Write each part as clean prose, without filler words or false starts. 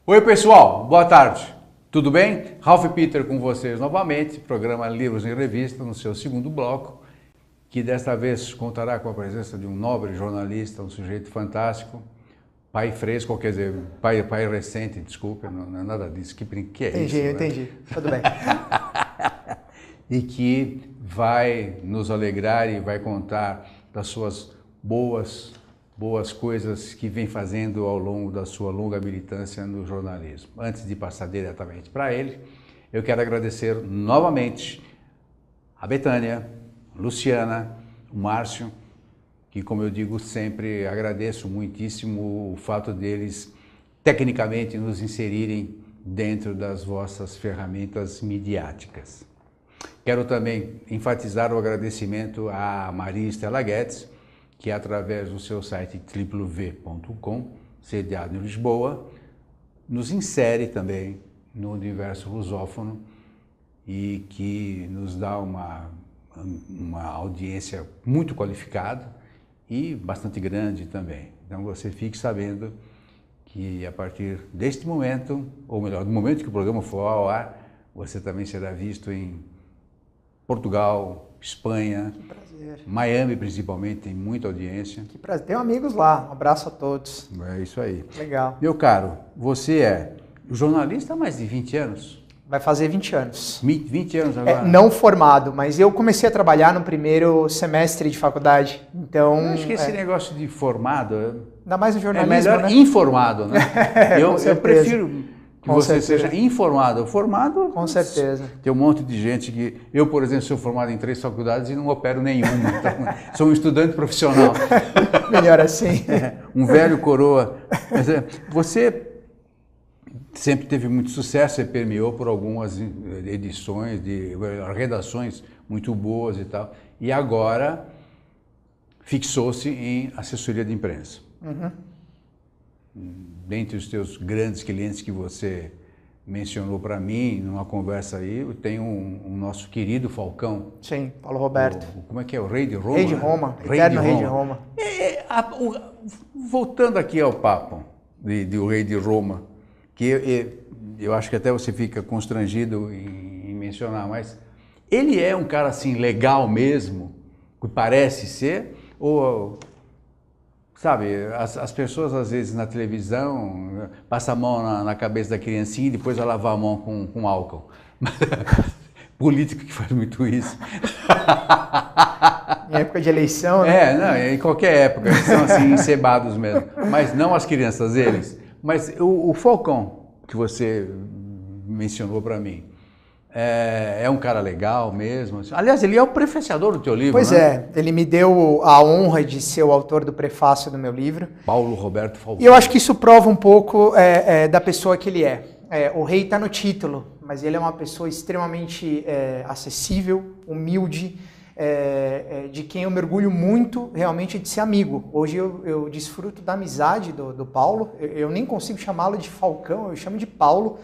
Oi pessoal, boa tarde, tudo bem? Ralph Peter com vocês novamente, programa Livros em Revista, no seu segundo bloco, que desta vez contará com a presença de um nobre jornalista, um sujeito fantástico, pai fresco, quer dizer, pai recente, desculpa, não é nada disso, que é entendi, isso? Entendi, tudo bem. E que vai nos alegrar e vai contar das suas boas coisas que vem fazendo ao longo da sua longa militância no jornalismo. Antes de passar diretamente para ele, eu quero agradecer novamente a Betânia, a Luciana, o Márcio, que, como eu digo sempre, agradeço muitíssimo o fato deles tecnicamente nos inserirem dentro das vossas ferramentas midiáticas. Quero também enfatizar o agradecimento à Maria Estela Guedes, que através do seu site www.v.com, sediado em Lisboa, nos insere também no universo lusófono e que nos dá uma audiência muito qualificada e bastante grande também. Então você fique sabendo que a partir deste momento, ou melhor, do momento que o programa for ao ar, você também será visto em Portugal, Espanha, Miami principalmente, tem muita audiência. Que prazer. Tenho amigos lá, um abraço a todos. É isso aí. Legal. Meu caro, você é jornalista há mais de 20 anos? Vai fazer 20 anos. 20 anos agora? Não formado, mas eu comecei a trabalhar no primeiro semestre de faculdade, então... Eu acho que esse negócio de formado... Ainda mais no jornalismo, é melhor, né? Informado, né? eu prefiro... que você seja informado. Formado... Com certeza. Tem um monte de gente que... Eu, por exemplo, sou formado em 3 faculdades e não opero nenhuma. Então, sou um estudante profissional. Melhor assim. Um velho coroa. Mas, você sempre teve muito sucesso, você permeou por algumas edições, redações muito boas e tal. E agora fixou-se em assessoria de imprensa. Uhum. Dentre os teus grandes clientes que você mencionou para mim, numa conversa aí, tem um nosso querido Falcão. Sim, Paulo Roberto. Como é que é? O Rei de Roma? Rei de Roma, eterno Rei de Roma. Voltando aqui ao papo do Rei de Roma, que eu acho que até você fica constrangido em mencionar, mas ele é um cara assim legal mesmo, que parece ser, ou... Sabe, as pessoas às vezes na televisão passam a mão na cabeça da criancinha e depois ela lava a mão com álcool. Político que faz muito isso. Em época de eleição, né? Não, em qualquer época, eles são assim encebados mesmo. Mas não as crianças, eles. Mas o Falcão, que você mencionou para mim, é um cara legal mesmo. Aliás, ele é o prefeciador do teu livro, Pois né? Ele me deu a honra de ser o autor do prefácio do meu livro. Paulo Roberto Falcão. E eu acho que isso prova um pouco da pessoa que ele é. O rei está no título, mas ele é uma pessoa extremamente acessível, humilde, de quem eu mergulho muito realmente de ser amigo. Hoje eu desfruto da amizade do Paulo. Eu nem consigo chamá-lo de Falcão, eu chamo de Paulo.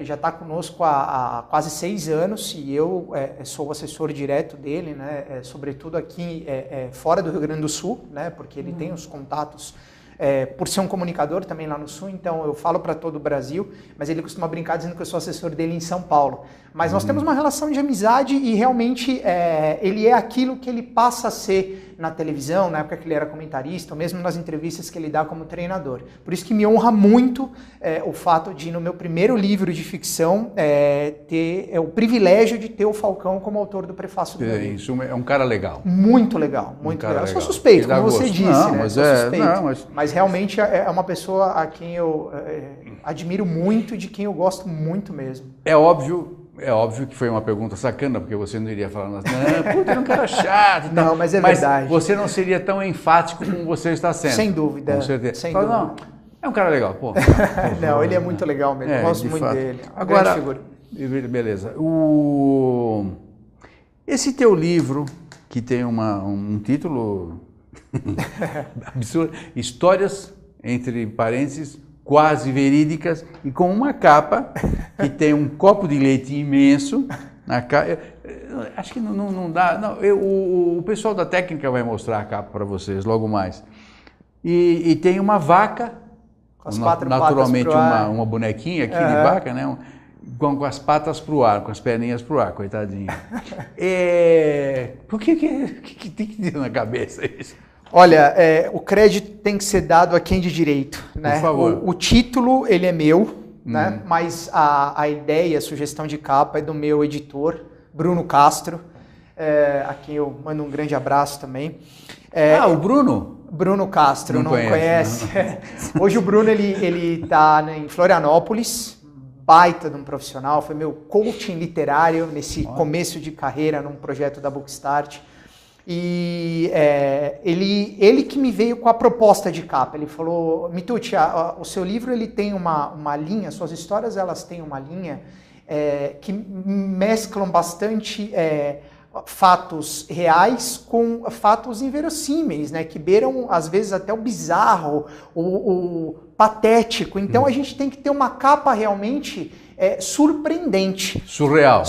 Já está conosco há quase 6 anos e eu sou o assessor direto dele, né, sobretudo aqui fora do Rio Grande do Sul, né, porque ele tem os contatos por ser um comunicador também lá no Sul, então eu falo para todo o Brasil, mas ele costuma brincar dizendo que eu sou assessor dele em São Paulo. Mas nós temos uma relação de amizade e realmente ele é aquilo que ele passa a ser na televisão, na época que ele era comentarista, ou mesmo nas entrevistas que ele dá como treinador. Por isso que me honra muito o fato de, no meu primeiro livro de ficção, ter o privilégio de ter o Falcão como autor do prefácio do meu livro. Isso é um cara legal. Muito legal, muito legal. Eu sou suspeito, como você disse, não, né? Mas sou suspeito. Mas realmente é uma pessoa a quem eu admiro muito e de quem eu gosto muito mesmo. É óbvio que foi uma pergunta sacana, porque você não iria falar, não, puta, era um cara chato. Não, mas é verdade. Você não seria tão enfático como você está sendo. Sem dúvida. Com certeza. Sem Fala, dúvida. Não, é um cara legal, pô. Não, ele é muito legal mesmo, eu gosto muito dele. Agora, beleza. Esse teu livro, que tem um título absurdo, Histórias, entre parênteses, quase verídicas, e com uma capa que tem um copo de leite imenso na capa. Acho que não dá. Não, o pessoal da técnica vai mostrar a capa para vocês logo mais. E tem uma vaca Com as quatro naturalmente patas pro ar. uma bonequinha aqui de vaca, né? Com as patas para o ar, com as perninhas para o ar, coitadinho. Por que tem que ter na cabeça isso? Olha, o crédito tem que ser dado a quem de direito, né? Por favor. O título, ele é meu, né? Mas a ideia, a sugestão de capa é do meu editor, Bruno Castro, a quem eu mando um grande abraço também. O Bruno? Bruno Castro, não conhece? Não. Hoje o Bruno, ele tá em Florianópolis, baita de um profissional, foi meu coaching literário nesse começo de carreira num projeto da Bookstart. E ele que me veio com a proposta de capa. Ele falou, Mitucci, o seu livro ele tem uma linha, suas histórias elas têm uma linha que mesclam bastante fatos reais com fatos inverossímeis, né? Que beiram às vezes até o bizarro, o patético. Então a gente tem que ter uma capa realmente surpreendente. Surreal.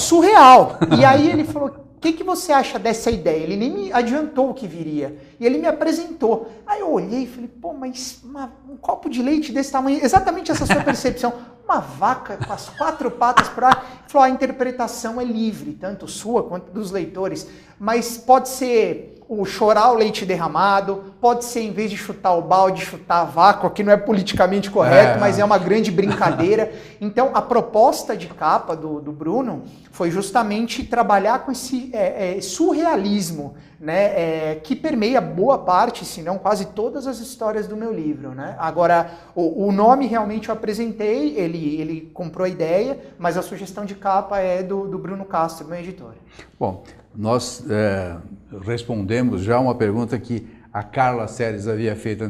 E aí ele falou, o que você acha dessa ideia? Ele nem me adiantou o que viria. E ele me apresentou. Aí eu olhei e falei, pô, mas um copo de leite desse tamanho, exatamente essa sua percepção. Uma vaca com as quatro patas para ar. Ele falou, a interpretação é livre, tanto sua quanto dos leitores. Mas pode ser o chorar o leite derramado, pode ser, em vez de chutar o balde, chutar a vaca, que não é politicamente correto, mas é uma grande brincadeira. Então, a proposta de capa do Bruno foi justamente trabalhar com esse surrealismo, né, que permeia boa parte, se não quase todas as histórias do meu livro, né? Agora, o nome realmente eu apresentei, ele comprou a ideia, mas a sugestão de capa é do Bruno Castro, meu editor. Bom, nós respondemos já uma pergunta que a Carla Seres havia feito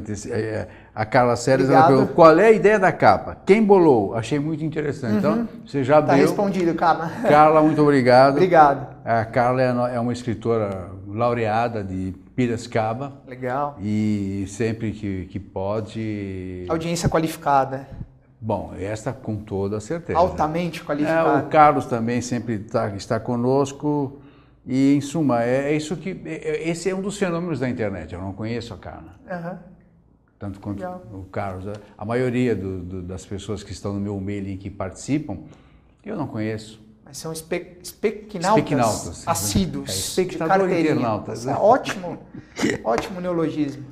a Carla Seres, ela perguntou, qual é a ideia da capa? Quem bolou? Achei muito interessante. Então, você já deu. Tá respondido, Carla. Carla, muito obrigado. Obrigado. A Carla é uma escritora laureada de Piracicaba. Legal. E sempre que pode... Audiência qualificada. Bom, esta com toda certeza. Altamente qualificada. O Carlos também sempre está conosco. E, em suma, esse é um dos fenômenos da internet. Eu não conheço a Carla. Tanto quanto o Carlos. A maioria das pessoas que estão no meu mailing que participam, eu não conheço. Mas são espequinautas assíduos, de internautas. Ótimo neologismo.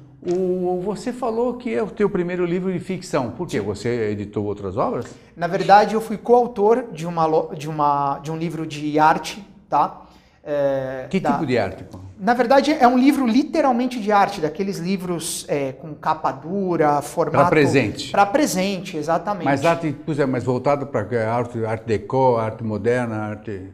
Você falou que é o teu primeiro livro de ficção. Por quê? Você editou outras obras? Na verdade, eu fui coautor de um livro de arte, tá? Que tipo de arte? Na verdade, é um livro literalmente de arte, daqueles livros com capa dura, formato... Para presente. Para presente, exatamente. Mas arte, mais voltado para arte deco, arte moderna, arte...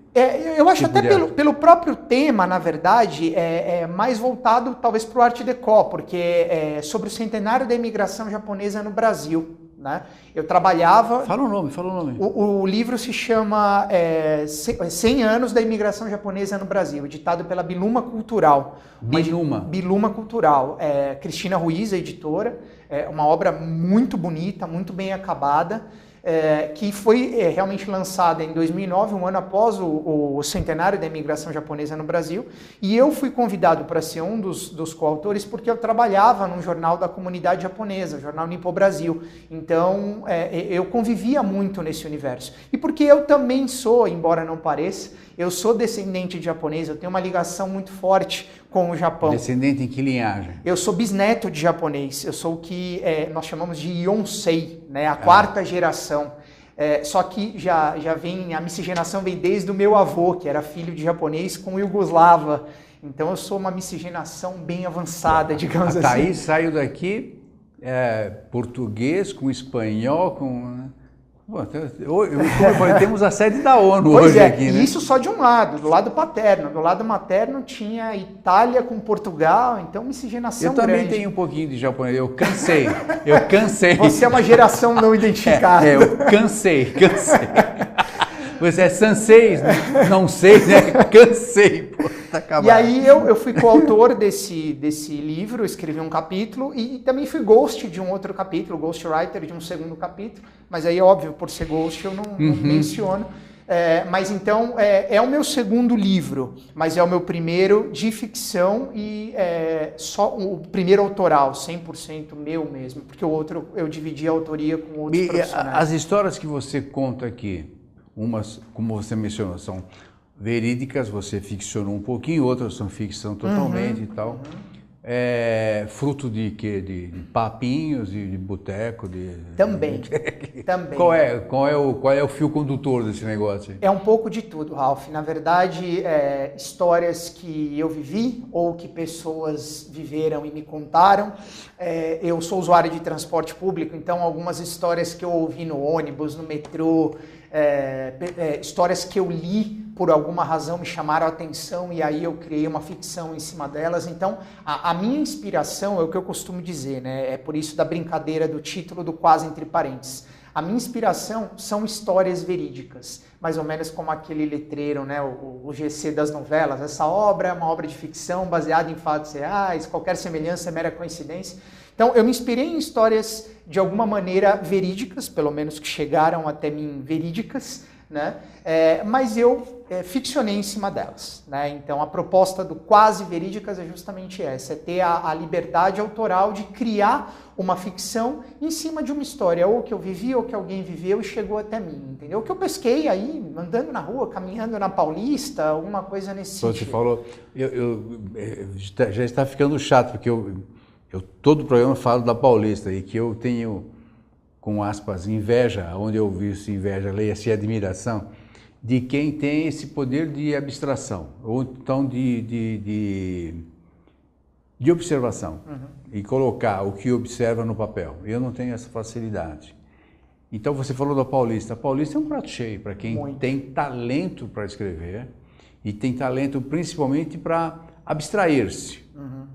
eu acho até pelo próprio tema, na verdade, é mais voltado talvez para o arte deco, porque é sobre o centenário da imigração japonesa no Brasil. Né? Eu trabalhava... Fala o nome. O livro se chama 100 anos da imigração japonesa no Brasil, editado pela Biluma Cultural. Biluma Cultural. Cristina Ruiz, a editora. Uma obra muito bonita, muito bem acabada, que foi realmente lançada em 2009, um ano após o centenário da imigração japonesa no Brasil. E eu fui convidado para ser um dos coautores porque eu trabalhava num jornal da comunidade japonesa, o jornal Nippon Brasil. Então, eu convivia muito nesse universo. E porque eu também sou, embora não pareça, eu sou descendente de japonês, eu tenho uma ligação muito forte com o Japão. Descendente em que linhagem? Eu sou bisneto de japonês, eu sou o que nós chamamos de Yonsei, né, a quarta geração. Só que a miscigenação vem desde o meu avô, que era filho de japonês com iugoslava. Então eu sou uma miscigenação bem avançada, digamos assim. A Thaís saiu daqui português com espanhol, com... Bom, temos a sede da ONU hoje aqui, né? E isso só de um lado, do lado paterno. Do lado materno tinha Itália com Portugal, então miscigenação grande. Eu também tenho um pouquinho de japonês, eu cansei. Você é uma geração não identificada. Eu cansei. Você é sansei, não sei, né? Cansei, pô, tá acabado. E aí eu fui coautor desse livro, escrevi um capítulo e também fui ghost de um outro capítulo, ghostwriter de um segundo capítulo, mas aí, óbvio, por ser ghost eu não menciono. Mas então, é o meu segundo livro, mas é o meu primeiro de ficção e só o primeiro autoral, 100% meu mesmo, porque o outro eu dividi a autoria com outros profissionais. As histórias que você conta aqui, umas, como você mencionou, são verídicas, você ficcionou um pouquinho, outras são ficção totalmente e tal. Fruto de quê? De papinhos, de boteco? Também. Qual é o fio condutor desse negócio? É um pouco de tudo, Ralph. Na verdade, histórias que eu vivi ou que pessoas viveram e me contaram. Eu sou usuário de transporte público, então algumas histórias que eu ouvi no ônibus, no metrô, histórias que eu li por alguma razão me chamaram a atenção e aí eu criei uma ficção em cima delas. Então, a minha inspiração é o que eu costumo dizer, né? É por isso da brincadeira do título do quase entre parênteses. A minha inspiração são histórias verídicas, mais ou menos como aquele letreiro, né? O GC das novelas. Essa obra é uma obra de ficção baseada em fatos reais, qualquer semelhança é mera coincidência. Então, eu me inspirei em histórias de alguma maneira verídicas, pelo menos que chegaram até mim verídicas, né? Mas eu ficcionei em cima delas, né? Então a proposta do quase verídicas é justamente essa, é ter a liberdade autoral de criar uma ficção em cima de uma história, ou que eu vivi, ou que alguém viveu e chegou até mim, entendeu? Que eu pesquei aí, andando na rua, caminhando na Paulista, alguma coisa nesse sentido. Você falou, já está ficando chato, porque eu todo o programa falo da Paulista e que eu tenho, com aspas, inveja, onde eu vi essa inveja, leia-se admiração, de quem tem esse poder de abstração, ou então de observação, e colocar o que observa no papel. Eu não tenho essa facilidade. Então você falou da Paulista. A Paulista é um prato cheio para quem tem talento para escrever e tem talento principalmente para abstrair-se,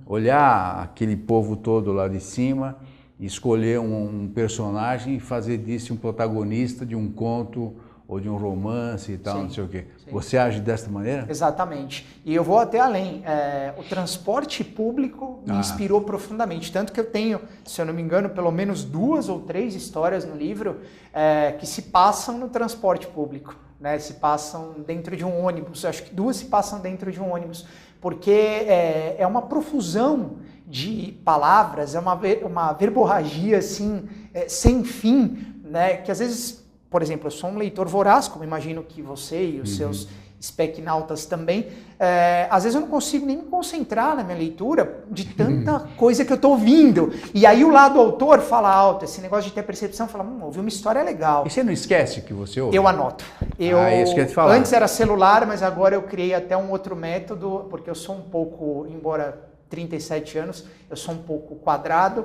olhar aquele povo todo lá de cima, escolher um personagem e fazer disso um protagonista de um conto ou de um romance e tal, sim, não sei o quê. Sim. Você age dessa maneira? Exatamente. E eu vou até além. O transporte público me inspirou profundamente. Tanto que eu tenho, se eu não me engano, pelo menos 2 ou 3 histórias no livro que se passam no transporte público, né? Se passam dentro de um ônibus. Acho que 2 se passam dentro de um ônibus. Porque é uma profusão de palavras, é uma verborragia assim, sem fim, né? Que às vezes... Por exemplo, eu sou um leitor voraz, como imagino que você e os seus specnautas também. Às vezes eu não consigo nem me concentrar na minha leitura de tanta coisa que eu estou ouvindo. E aí o lado autor fala alto, esse negócio de ter percepção, fala, ouvi uma história legal. E você não esquece que você ouve? Eu anoto. Isso que eu ia te falar. Antes era celular, mas agora eu criei até um outro método, porque eu sou um pouco, embora 37 anos, eu sou um pouco quadrado.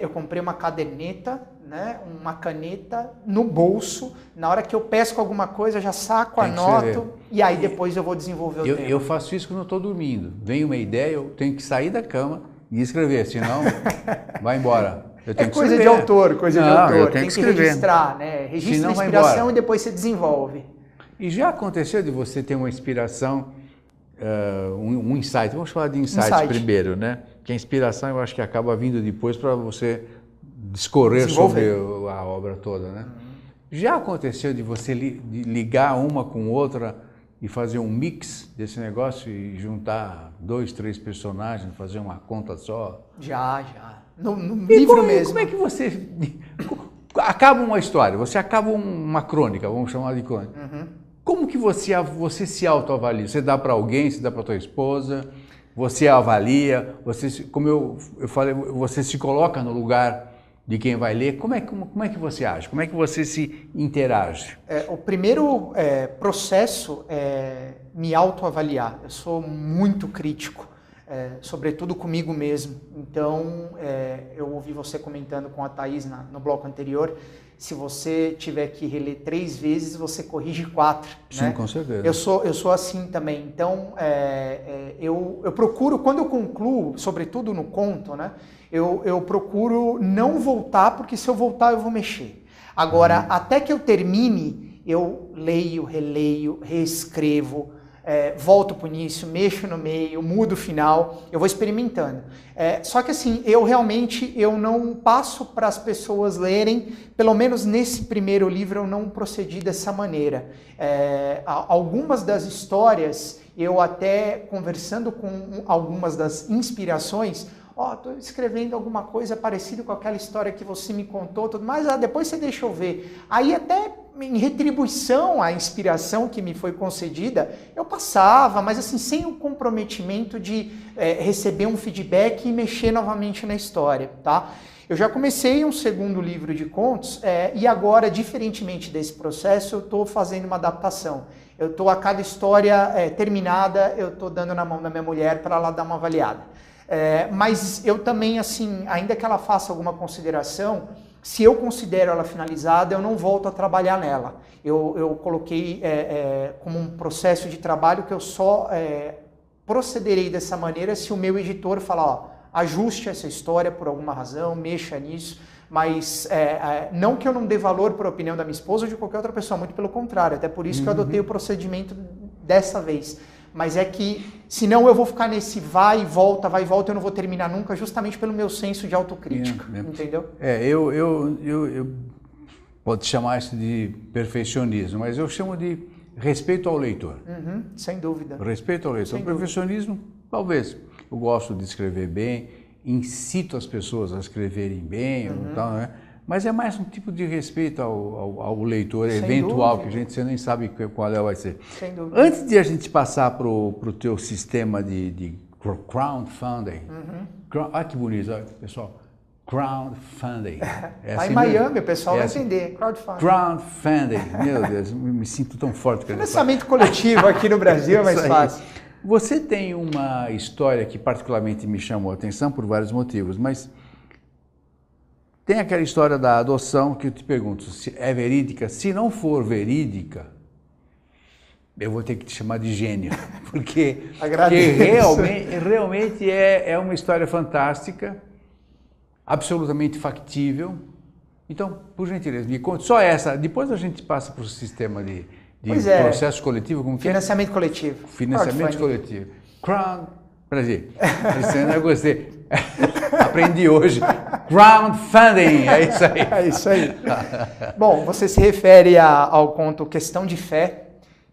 Eu comprei uma caderneta, né, uma caneta no bolso, na hora que eu pesco alguma coisa, eu já saco, anoto, e aí depois eu vou desenvolver o tema. Eu faço isso quando eu estou dormindo. Vem uma ideia, eu tenho que sair da cama e escrever, senão vai embora. Eu tenho que coisa escrever. De autor, coisa de autor. Eu tenho que registrar, né? Registra a inspiração e depois você desenvolve. E já aconteceu de você ter uma inspiração, um insight, vamos falar de insight primeiro, né? Que a inspiração eu acho que acaba vindo depois para você discorrer sobre a obra toda, né? Já aconteceu de você ligar uma com outra e fazer um mix desse negócio e juntar 2, 3 personagens, fazer uma conta só? Já. No livro mesmo. Como é que você... Acaba uma história, você acaba uma crônica, vamos chamar de crônica. Como que você se autoavalia? Você dá para alguém, você dá para tua esposa, você avalia, como eu falei, você se coloca no lugar de quem vai ler. Como é que você age? Como é que você se interage? O primeiro processo é me autoavaliar. Eu sou muito crítico, sobretudo comigo mesmo. Então, eu ouvi você comentando com a Thaís no bloco anterior, se você tiver que reler 3 vezes, você corrige 4. Sim, né? Com certeza. Eu sou assim também. Então, eu procuro, quando eu concluo, sobretudo no conto, né? Eu procuro não voltar, porque se eu voltar eu vou mexer. Agora, até que eu termine, eu leio, releio, reescrevo, volto para o início, mexo no meio, mudo o final, eu vou experimentando. Só que assim, eu não passo para as pessoas lerem, pelo menos nesse primeiro livro eu não procedi dessa maneira. Algumas das histórias, eu até conversando com algumas das inspirações, estou escrevendo alguma coisa parecida com aquela história que você me contou, mas depois você deixa eu ver. Aí até em retribuição à inspiração que me foi concedida, eu passava, mas assim, sem o comprometimento de receber um feedback e mexer novamente na história, tá? Eu já comecei um segundo livro de contos e agora, diferentemente desse processo, eu estou fazendo uma adaptação. Eu estou a cada história terminada, eu estou dando na mão da minha mulher para ela dar uma avaliada. Mas eu também, assim, ainda que ela faça alguma consideração, se eu considero ela finalizada, eu não volto a trabalhar nela. Eu coloquei como um processo de trabalho que eu só procederei dessa maneira se o meu editor falar, ajuste essa história por alguma razão, mexa nisso, mas não que eu não dê valor para a opinião da minha esposa ou de qualquer outra pessoa, muito pelo contrário, até por isso que eu adotei o procedimento dessa vez. Mas é que, senão eu vou ficar nesse vai e volta, eu não vou terminar nunca, justamente pelo meu senso de autocrítica, entendeu? Eu pode chamar isso de perfeccionismo, mas eu chamo de respeito ao leitor. Sem dúvida. Respeito ao leitor. O perfeccionismo, talvez. Eu gosto de escrever bem, incito as pessoas a escreverem bem, tal, né? Mas é mais um tipo de respeito ao leitor eventual, que você nem sabe qual vai ser. Sem dúvida. Antes de a gente passar para o teu sistema de crowdfunding, olha que bonito, olha, pessoal, crowdfunding. Lá em Miami o pessoal vai entender, crowdfunding. Crowdfunding, meu Deus, me sinto tão forte. Financiamento coletivo aqui no Brasil é mais fácil. Você tem uma história que particularmente me chamou a atenção por vários motivos, mas tem aquela história da adoção que eu te pergunto, se é verídica? Se não for verídica, eu vou ter que te chamar de gênio, porque realmente é uma história fantástica, absolutamente factível. Então, por gentileza, me conte só essa, depois a gente passa para o sistema de processo coletivo, como que é? Financiamento coletivo. Financiamento coletivo. Prazer. Esse ano eu gostei. Aprendi hoje. Crowdfunding, é isso aí. É isso aí. Bom, você se refere ao conto Questão de Fé,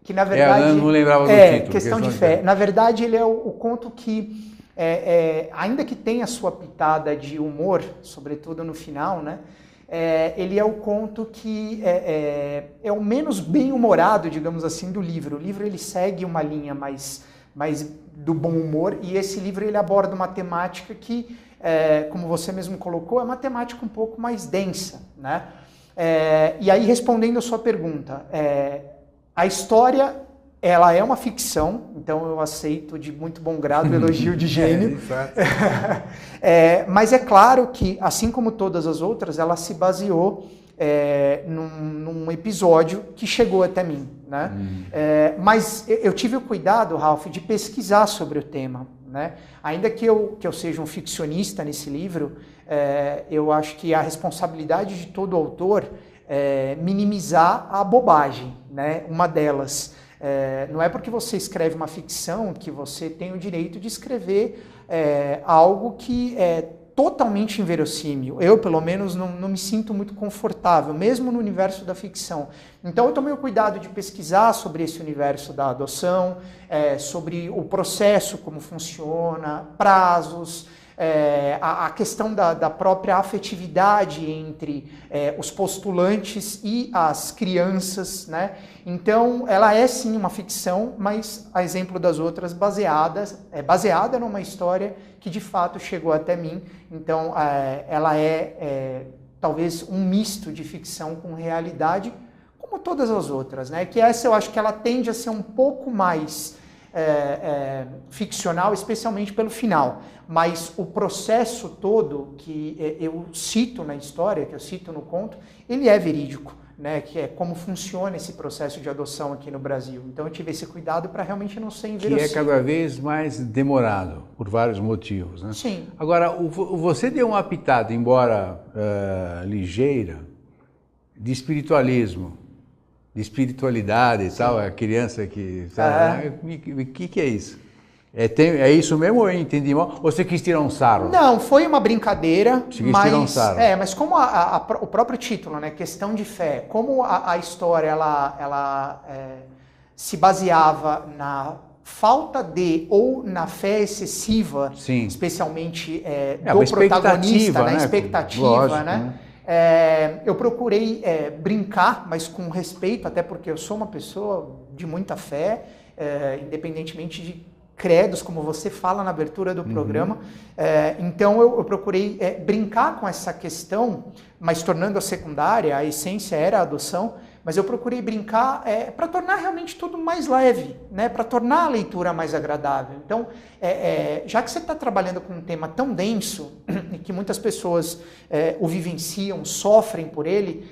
que na verdade... Eu não lembrava do título. Questão de Fé. Na verdade, ele é o conto que, ainda que tenha a sua pitada de humor, sobretudo no final, né? Ele é o conto que é o menos bem-humorado, digamos assim, do livro. O livro ele segue uma linha mais do bom humor, e esse livro ele aborda uma temática que, como você mesmo colocou, é uma temática um pouco mais densa, né? E aí, respondendo a sua pergunta, a história, ela é uma ficção, então eu aceito de muito bom grado o elogio de gênio. Mas é claro que, assim como todas as outras, ela se baseou num episódio que chegou até mim, né? Mas eu tive o cuidado, Ralph, de pesquisar sobre o tema, né? Ainda que eu seja um ficcionista nesse livro, eu acho que a responsabilidade de todo autor é minimizar a bobagem, né? Uma delas, não é porque você escreve uma ficção que você tem o direito de escrever algo que é totalmente inverossímil. Eu, pelo menos, não me sinto muito confortável, mesmo no universo da ficção. Então, eu tomei o cuidado de pesquisar sobre esse universo da adoção, sobre o processo, como funciona, prazos, a questão da própria afetividade entre os postulantes e as crianças, né? Então, ela é sim uma ficção, mas, a exemplo das outras, baseada numa história que de fato chegou até mim. Então, ela talvez um misto de ficção com realidade, como todas as outras, né? Que essa eu acho que ela tende a ser um pouco mais ficcional, especialmente pelo final. Mas o processo todo que eu cito na história, que eu cito no conto, ele é verídico, né? Que é como funciona esse processo de adoção aqui no Brasil. Então eu tive esse cuidado para realmente não ser inverossímil. Que é cada vez mais demorado, por vários motivos, né? Sim. Agora, você deu uma pitada, embora ligeira, de espiritualismo de espiritualidade e tal, a criança que... O que é isso? É isso mesmo ou eu entendi mal? Ou você quis tirar um sarro? Não, foi uma brincadeira, Você quis tirar um sarro. Mas como o próprio título, né, questão de fé, como a história ela se baseava na falta de ou na fé excessiva, Sim. especialmente do protagonista, né? Expectativa, Lógico, né? Eu procurei brincar, mas com respeito, até porque eu sou uma pessoa de muita fé, independentemente de credos, como você fala na abertura do programa. Então eu procurei brincar com essa questão, mas tornando a secundária, a essência era a adoção, mas eu procurei brincar para tornar realmente tudo mais leve, né? Para tornar a leitura mais agradável. Então, já que você está trabalhando com um tema tão denso, e que muitas pessoas o vivenciam, sofrem por ele,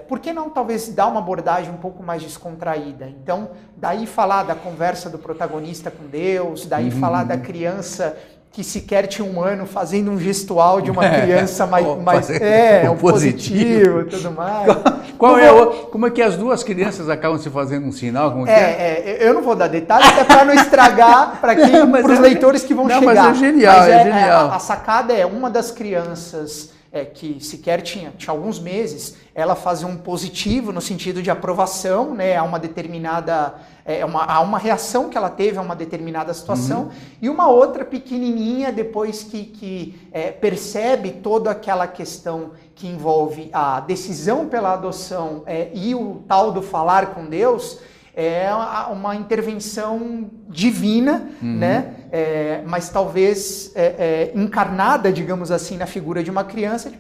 por que não talvez dar uma abordagem um pouco mais descontraída? Então, daí falar da conversa do protagonista com Deus, daí falar da criança que sequer tinha 1 ano fazendo um gestual de uma criança mais um positivo e tudo mais. Como é que as duas crianças acabam se fazendo um sinal? Eu não vou dar detalhes, até para não estragar para os leitores que vão chegar. Mas é genial, genial. A sacada é uma das crianças que sequer tinha alguns meses, ela fazia um positivo no sentido de aprovação, né, a uma determinada, a uma reação que ela teve a uma determinada situação, e uma outra pequenininha, depois que percebe toda aquela questão que envolve a decisão pela adoção e o tal do falar com Deus, é uma intervenção divina, né? Mas talvez encarnada, digamos assim, na figura de uma criança.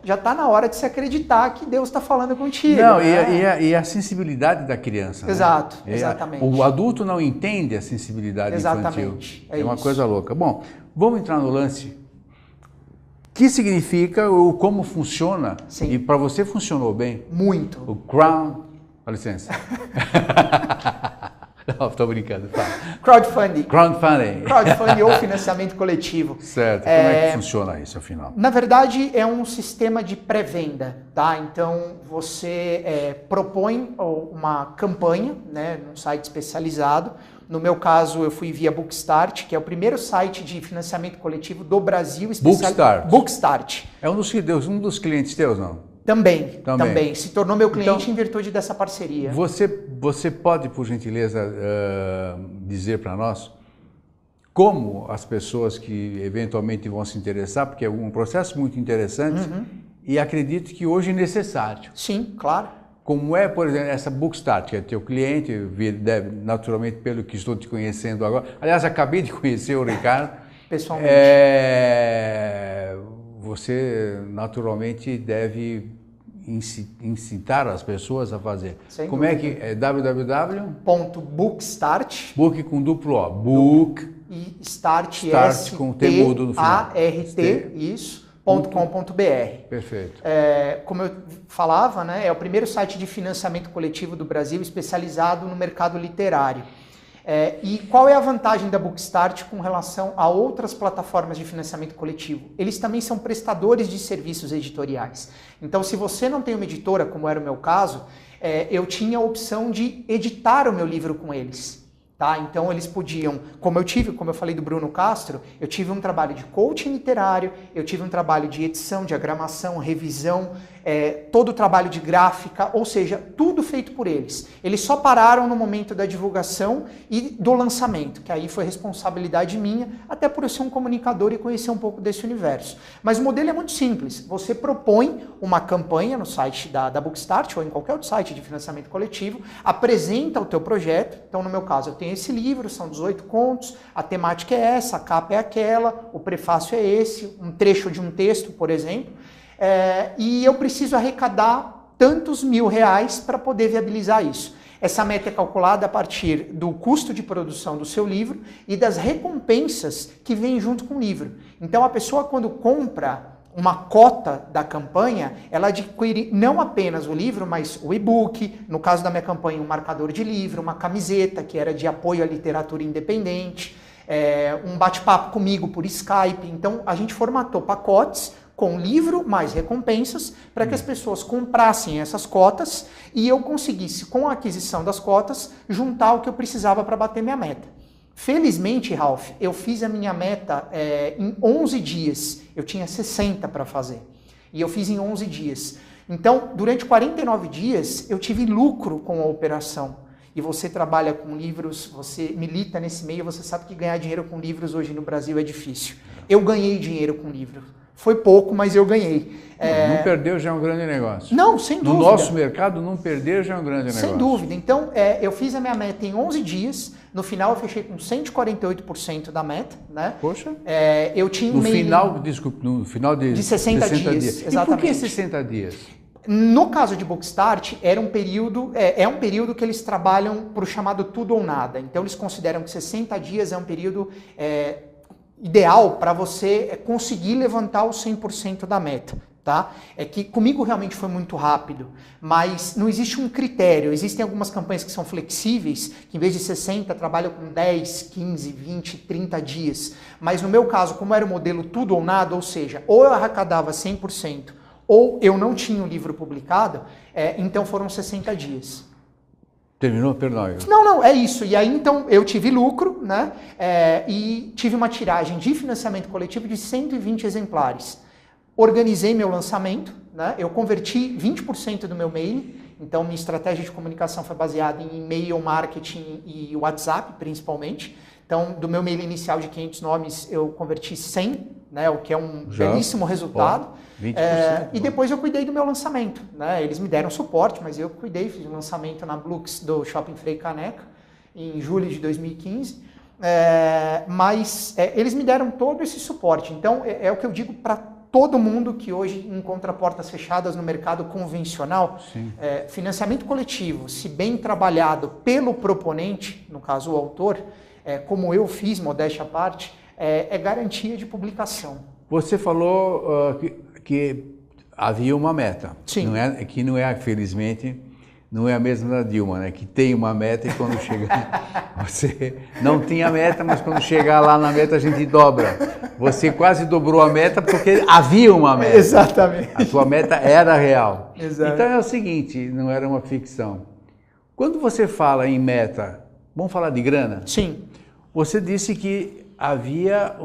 Já está na hora de se acreditar que Deus está falando contigo. Não, né? e a sensibilidade da criança. Exato, né? exatamente. O adulto não entende a sensibilidade infantil. É uma coisa louca. Bom, vamos entrar no lance. O que significa ou como funciona? Sim. E para você funcionou bem? Muito. O Dá licença. Não, estou brincando. Fala. Crowdfunding ou financiamento coletivo. Certo. Como é que funciona isso, afinal? Na verdade, é um sistema de pré-venda, tá? Então, você propõe uma campanha, né, num site especializado. No meu caso, eu fui via Bookstart, que é o primeiro site de financiamento coletivo do Brasil. Bookstart. É um dos clientes teus, não? Também. Se tornou meu cliente em virtude dessa parceria. Você pode, por gentileza, dizer para nós como as pessoas que eventualmente vão se interessar, porque é um processo muito interessante e acredito que hoje é necessário. Sim, claro. Como é, por exemplo, essa Bookstart, que é teu cliente, naturalmente pelo que estou te conhecendo agora. Aliás, acabei de conhecer o Ricardo. Pessoalmente. Você naturalmente deve incitar as pessoas a fazer. Sem Como dúvida. É que é? www.bookstart. Book com duplo O. Book. E start com T mudo no final. A-R-T, isso. .com.br. Perfeito. Como eu falava, né, é o primeiro site de financiamento coletivo do Brasil especializado no mercado literário. E qual é a vantagem da Bookstart com relação a outras plataformas de financiamento coletivo? Eles também são prestadores de serviços editoriais. Então, se você não tem uma editora, como era o meu caso, eu tinha a opção de editar o meu livro com eles. Tá? Então eles podiam, como eu falei do Bruno Castro, eu tive um trabalho de coaching literário, eu tive um trabalho de edição, diagramação, revisão, todo o trabalho de gráfica, ou seja, tudo feito por eles. Eles só pararam no momento da divulgação e do lançamento, que aí foi responsabilidade minha, até por eu ser um comunicador e conhecer um pouco desse universo. Mas o modelo é muito simples, você propõe uma campanha no site da Bookstart ou em qualquer outro site de financiamento coletivo, apresenta o teu projeto, então no meu caso eu tenho esse livro, são 18 contos, a temática é essa, a capa é aquela, o prefácio é esse, um trecho de um texto, por exemplo, e eu preciso arrecadar tantos R$1.000 para poder viabilizar isso. Essa meta é calculada a partir do custo de produção do seu livro e das recompensas que vêm junto com o livro. Então a pessoa, quando compra uma cota da campanha, ela adquire não apenas o livro, mas o e-book, no caso da minha campanha, um marcador de livro, uma camiseta que era de apoio à literatura independente, um bate-papo comigo por Skype. Então a gente formatou pacotes com livro mais recompensas, para que as pessoas comprassem essas cotas e eu conseguisse, com a aquisição das cotas, juntar o que eu precisava para bater minha meta. Felizmente, Ralph, eu fiz a minha meta em 11 dias. Eu tinha 60 para fazer. E eu fiz em 11 dias. Então, durante 49 dias, eu tive lucro com a operação. E você trabalha com livros, você milita nesse meio, você sabe que ganhar dinheiro com livros hoje no Brasil é difícil. Eu ganhei dinheiro com livros. Foi pouco, mas eu ganhei. Não perder já é um grande negócio. Não, sem dúvida. No nosso mercado, não perder já é um grande negócio. Sem dúvida. Então, eu fiz a minha meta em 11 dias. No final, eu fechei com 148% da meta. Né? Poxa. Eu tinha um no final de 60 dias. Exatamente. E por que 60 dias? No caso de Bookstart, era um período, é um período que eles trabalham para o chamado tudo ou nada. Então, eles consideram que 60 dias é um período ideal para você conseguir levantar os 100% da meta. Tá? É que comigo realmente foi muito rápido, mas não existe um critério. Existem algumas campanhas que são flexíveis, que em vez de 60 trabalham com 10, 15, 20, 30 dias. Mas no meu caso, como era o modelo tudo ou nada, ou seja, ou eu arrecadava 100%, ou eu não tinha o livro publicado, então foram 60 dias. Terminou? Perdão. Não, é isso. E aí, então, eu tive lucro, né? E tive uma tiragem de financiamento coletivo de 120 exemplares. Organizei meu lançamento, né? Eu converti 20% do meu mail, então minha estratégia de comunicação foi baseada em e-mail, marketing e WhatsApp, principalmente. Então, do meu mail inicial de 500 nomes, eu converti 100, né? O que é um belíssimo resultado. 20%, e depois eu cuidei do meu lançamento, né? Eles me deram suporte, mas eu cuidei, fiz o lançamento na Blux do Shopping Frei Caneca, em julho de 2015. Mas eles me deram todo esse suporte. Então, é o que eu digo para todo mundo que hoje encontra portas fechadas no mercado convencional. Financiamento coletivo, se bem trabalhado pelo proponente, no caso o autor, como eu fiz, modéstia à parte, é garantia de publicação. Você falou que havia uma meta. Sim. Que não é, felizmente, não é a mesma da Dilma, né? Que tem uma meta e quando chegar... Você não tinha meta, mas quando chegar lá na meta a gente dobra. Você quase dobrou a meta porque havia uma meta. Exatamente. A sua meta era real. Exato. Então é o seguinte, não era uma ficção. Quando você fala em meta, vamos falar de grana? Sim. Você disse que havia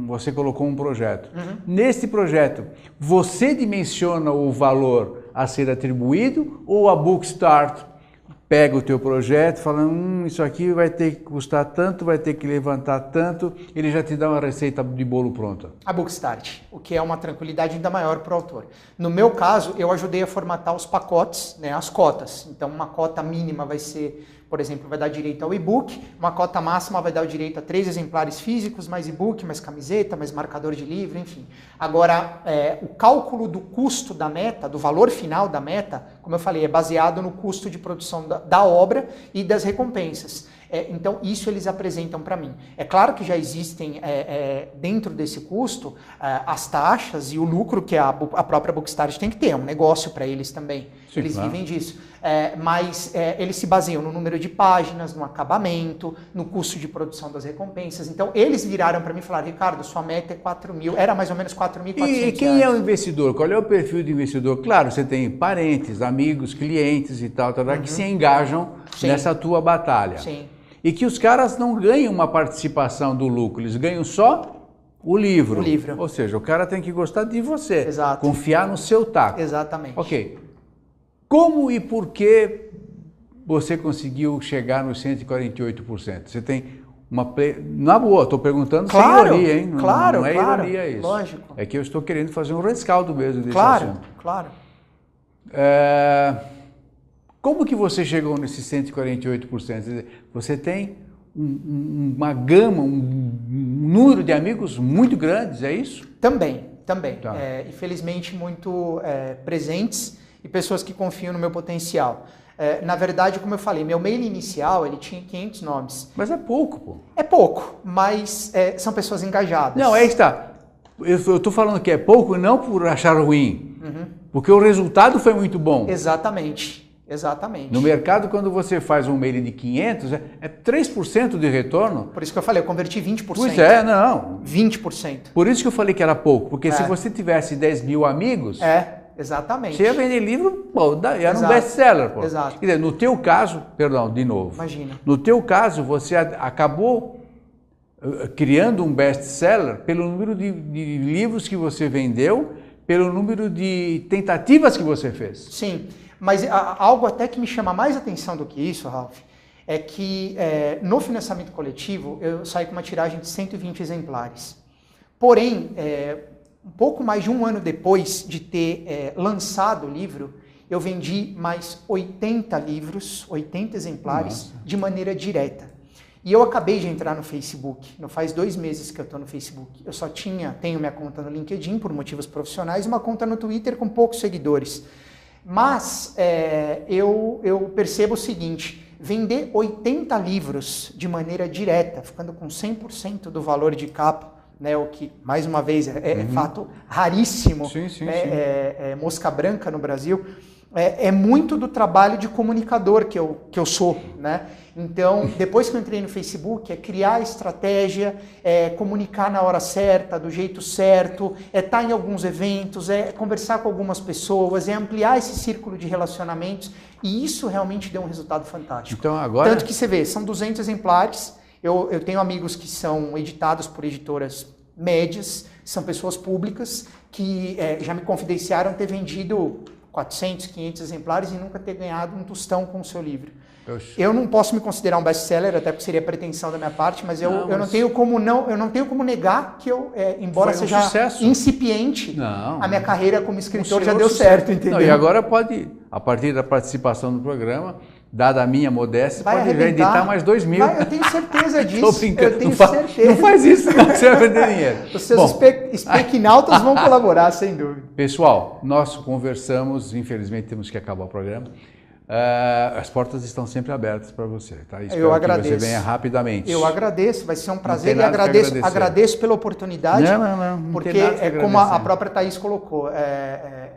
você colocou um projeto. Nesse projeto, você dimensiona o valor a ser atribuído ou a Bookstart pega o teu projeto e fala, isso aqui vai ter que custar tanto, vai ter que levantar tanto, ele já te dá uma receita de bolo pronta? A Bookstart, o que é uma tranquilidade ainda maior para o autor. No meu caso, eu ajudei a formatar os pacotes, né, as cotas. Então, uma cota mínima vai ser, por exemplo, vai dar direito ao e-book, uma cota máxima vai dar o direito a 3 exemplares físicos, mais e-book, mais camiseta, mais marcador de livro, enfim. Agora, o cálculo do custo da meta, do valor final da meta, como eu falei, é baseado no custo de produção da obra e das recompensas. Então, isso eles apresentam para mim. É claro que já existem, dentro desse custo, as taxas e o lucro que a própria Bookstart tem que ter, é um negócio para eles também. Sim, eles claro. vivem disso. Mas eles se baseiam no número de páginas, no acabamento, no custo de produção das recompensas. Então, eles viraram para mim e falaram, Ricardo, sua meta é 4 mil, era mais ou menos 4.400 E quem é o investidor? Qual é o perfil do investidor? Claro, você tem parentes, amigos, clientes e tal, que se engajam nessa tua batalha. Sim. E que os caras não ganham uma participação do lucro, eles ganham só o livro. O livro. Ou seja, o cara tem que gostar de você. Exato. Confiar no seu taco. Exatamente. Ok. Como e por que você conseguiu chegar nos 148%? Você tem uma... Na boa, estou perguntando sem ironia, hein? Claro, não é claro, ironia isso. lógico. É que eu estou querendo fazer um rescaldo mesmo desse Claro, assunto. claro. Como que você chegou nesses 148%? Quer dizer, você tem uma gama, um número de amigos muito grandes, é isso? Também. Tá. Infelizmente, muito presentes e pessoas que confiam no meu potencial. Na verdade, como eu falei, meu mail inicial ele tinha 500 nomes. Mas é pouco, pô. É pouco, mas são pessoas engajadas. Não, aí está. Eu estou falando que é pouco não por achar ruim, porque o resultado foi muito bom. Exatamente. Exatamente. No mercado, quando você faz um mail de 500, é 3% de retorno. Por isso que eu falei, eu converti 20%. Pois é, não. 20%. Por isso que eu falei que era pouco, porque se você tivesse 10 mil amigos... Exatamente. Você ia vender livro, pô, era um best-seller, pô. Exato. Quer dizer, no teu caso, perdão, de novo. Imagina. No teu caso, você acabou criando um best-seller pelo número de livros que você vendeu, pelo número de tentativas que você fez. Sim, mas algo até que me chama mais atenção do que isso, Ralph, é que no financiamento coletivo eu saí com uma tiragem de 120 exemplares. Porém, um pouco mais de um ano depois de ter lançado o livro, eu vendi mais 80 livros, 80 exemplares, de maneira direta. E eu acabei de entrar no Facebook, não faz 2 meses que eu estou no Facebook. Eu só tenho minha conta no LinkedIn por motivos profissionais e uma conta no Twitter com poucos seguidores. Mas eu percebo o seguinte, vender 80 livros de maneira direta, ficando com 100% do valor de capa, né, o que, mais uma vez, é fato raríssimo, sim. mosca branca no Brasil, é muito do trabalho de comunicador que eu sou, né? Então, depois que eu entrei no Facebook, é criar estratégia, comunicar na hora certa, do jeito certo, estar em alguns eventos, conversar com algumas pessoas, ampliar esse círculo de relacionamentos, e isso realmente deu um resultado fantástico. Então, agora... Tanto que você vê, são 200 exemplares, eu tenho amigos que são editados por editoras médias, são pessoas públicas, que já me confidenciaram ter vendido 400, 500 exemplares e nunca ter ganhado um tostão com o seu livro. Oxe. Eu não posso me considerar um best-seller, até porque seria pretensão da minha parte, mas eu não tenho como negar que eu, embora seja incipiente, a minha carreira como escritor já deu certo, entendeu? Não, e agora pode, a partir da participação no programa, dada a minha modéstia, pode editar mais 2 mil. Eu tenho certeza disso. Tô brincando. Eu tenho certeza. Não faz isso, não, você vai perder dinheiro. Os seus speakinautas vão colaborar, sem dúvida. Pessoal, nós conversamos, infelizmente temos que acabar o programa. As portas estão sempre abertas para você, tá? Espero eu agradeço. Que você venha rapidamente. Eu agradeço, vai ser um prazer e agradeço pela oportunidade. Não porque como a própria Thaís colocou,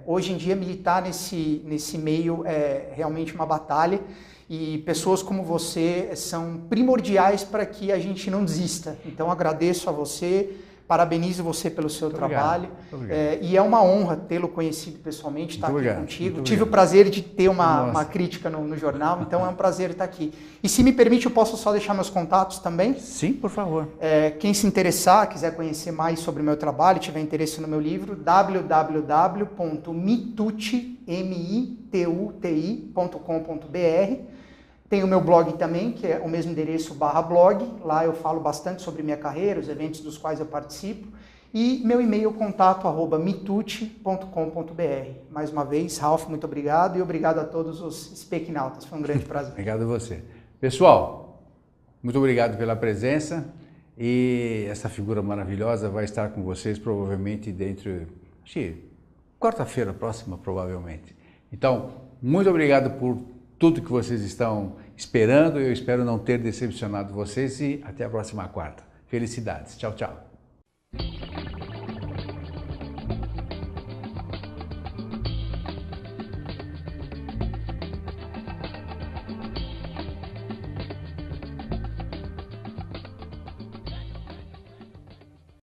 hoje em dia militar nesse meio é realmente uma batalha e pessoas como você são primordiais para que a gente não desista. Então agradeço a você. Parabenizo você pelo seu trabalho. E é uma honra tê-lo conhecido pessoalmente, estar aqui contigo. Tive o prazer de ter uma crítica no jornal, então é um prazer estar aqui. E se me permite, eu posso só deixar meus contatos também? Sim, por favor. Quem se interessar, quiser conhecer mais sobre o meu trabalho, tiver interesse no meu livro, www.mituti.com.br. Tem o meu blog também, que é o mesmo endereço /blog. Lá eu falo bastante sobre minha carreira, os eventos dos quais eu participo. E meu e-mail, contato@mituti.com.br. Mais uma vez, Ralph, muito obrigado. E obrigado a todos os speakinautas. Foi um grande prazer. Obrigado a você. Pessoal, muito obrigado pela presença. E essa figura maravilhosa vai estar com vocês provavelmente dentro de quarta-feira próxima, provavelmente. Então, muito obrigado por tudo que vocês estão esperando. Eu espero não ter decepcionado vocês e até a próxima quarta. Felicidades. Tchau, tchau.